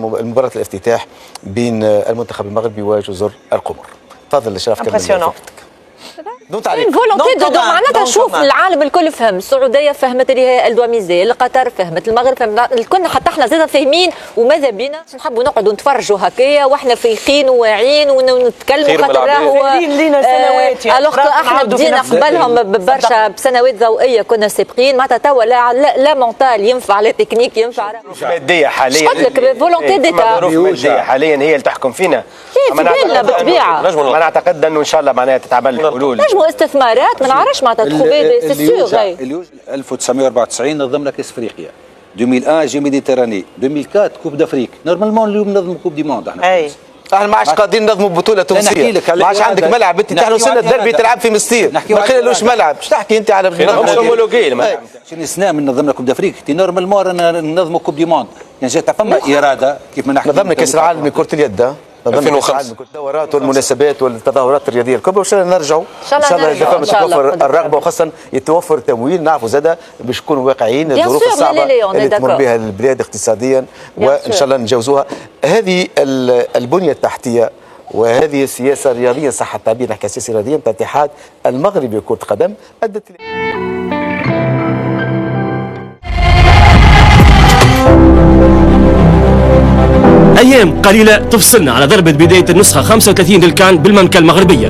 مباراة الافتتاح بين المنتخب المغربي وجزر القمر. تفضل شرف كمل. معناتها شوف العالم الكل فهم، السعوديه فهمت اللي هي الدواميزي، القطر فهمت، المغرب فهمت، الكل حتى احنا زاد فاهمين، وماذا بينا نحبوا نقعدوا نتفرجوا هكايا واحنا فايقين وواعيين ونتكلموا خاطر راهو لينا سنوات الوغ احنا بدينا قبلهم ببرشا بسنوات ضوئيه كنا سابقين. معناتها توا لا مونتال ينفع، لا تكنيك ينفع، ماديه حاليا قلت لك فولونتي ديتا ماديه حاليا هي اللي تحكم فينا. كيف بالطبيعه ما نعتقد انه ان شاء الله معناها تتعمل الحلول. نجموا استثمارات ما نعرفش معناتها تخوفي سي سيغ. 1994 نظمنا كاس افريقيا، 2001 جي ميديتيراني، 2004 كوب دافريك. نورمالمون اليوم ننظموا كوب دي موند احنا. احنا ما عادش قادرين ننظموا بطوله تونسيه، ما عادش عندك ملعب، انت تحن وصلنا الدربي تلعب في مستير ما خلالوش ملعب. ايش تحكي انت على شنو سنه من نظمنا كوب دافريك، نورمالمون ننظموا كوب دي موند، يعني جات فما اراده كيف ما نحكي. نظمنا كاس العالم لكره اليد 2005 الدورات والمناسبات والتظاهرات الرياضيه الكبرى، وان شاء الله نرجعوا ان شاء الله اذا تتوفر الرغبه، وخاصه يتوفر تمويل. نعرفوا زاده باش نكونوا واقعيين الظروف الصعبه اللي تمر بها البلاد اقتصاديا، وان شاء الله نتجاوزوها. هذه البنيه التحتيه وهذه السياسه الرياضيه صح التعبير، نحكي سياسه رياضيه نتاع الاتحاد المغربي لكره القدم ادت أيام قليلة تفصلنا على ضربة بداية النسخة 35 للكان بالمملكة المغربية.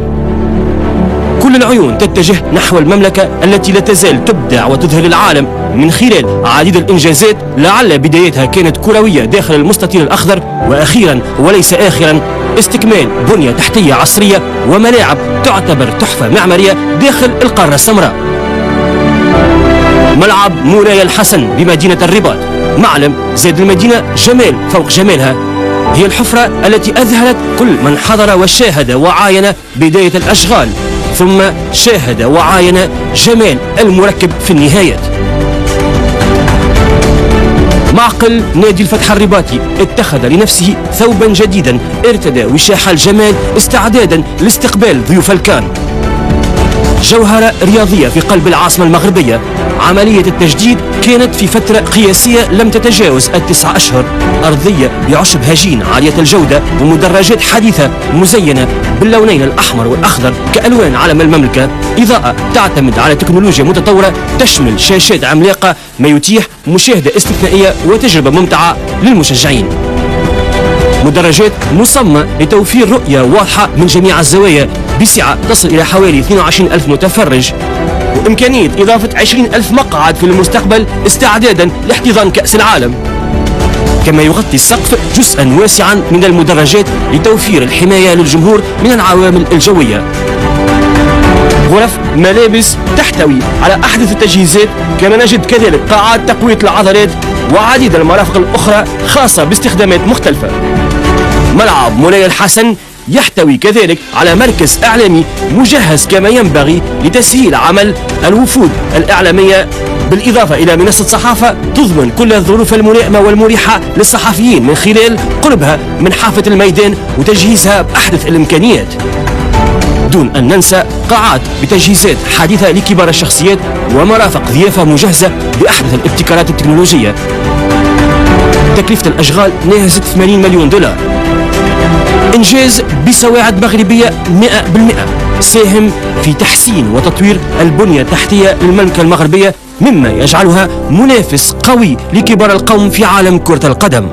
كل العيون تتجه نحو المملكة التي لا تزال تبدع وتذهل العالم من خلال عديد الإنجازات، لعل بدايتها كانت كروية داخل المستطيل الأخضر، وأخيرا وليس آخرا استكمال بنية تحتية عصرية وملاعب تعتبر تحفة معمارية داخل القارة السمراء. ملعب مولاي الحسن بمدينة الرباط، معلم زاد المدينة جمال فوق جمالها، هي الحفرة التي أذهلت كل من حضر وشاهد وعاين بداية الأشغال، ثم شاهد وعاين جمال المركب في النهاية. معقل نادي الفتح الرباطي اتخذ لنفسه ثوبا جديدا ارتدى وشاح الجمال استعدادا لاستقبال ضيوف الكان. جوهرة رياضية في قلب العاصمة المغربية، عملية التجديد كانت في فترة قياسية لم تتجاوز 9 أشهر. أرضية بعشب هجين عالية الجودة ومدرجات حديثة مزينة باللونين الأحمر والأخضر كألوان علم المملكة، إضاءة تعتمد على تكنولوجيا متطورة تشمل شاشات عملاقة ما يتيح مشاهدة استثنائية وتجربة ممتعة للمشجعين. مدرجات مصممة لتوفير رؤية واضحة من جميع الزوايا بسعة تصل إلى حوالي 22,000 متفرج، وإمكانية إضافة 20,000 مقعد في المستقبل استعدادا لاحتضان كأس العالم. كما يغطي السقف جزءا واسعا من المدرجات لتوفير الحماية للجمهور من العوامل الجوية. غرف ملابس تحتوي على أحدث التجهيزات، كما نجد كذلك قاعات تقوية العضلات وعديد المرافق الأخرى خاصة باستخدامات مختلفة. ملعب مولاي الحسن يحتوي كذلك على مركز إعلامي مجهز كما ينبغي لتسهيل عمل الوفود الإعلامية، بالإضافة إلى منصة صحافة تضمن كل الظروف الملائمة والمريحة للصحفيين من خلال قربها من حافة الميدان وتجهيزها بأحدث الإمكانيات، دون أن ننسى قاعات بتجهيزات حديثة لكبار الشخصيات ومرافق ضيافة مجهزة بأحدث الابتكارات التكنولوجية. تكلفة الأشغال ناهزت 80 مليون دولار. إنجاز بسواعد مغربية 100%، ساهم في تحسين وتطوير البنية التحتية للمملكة المغربية، مما يجعلها منافس قوي لكبار القوم في عالم كرة القدم.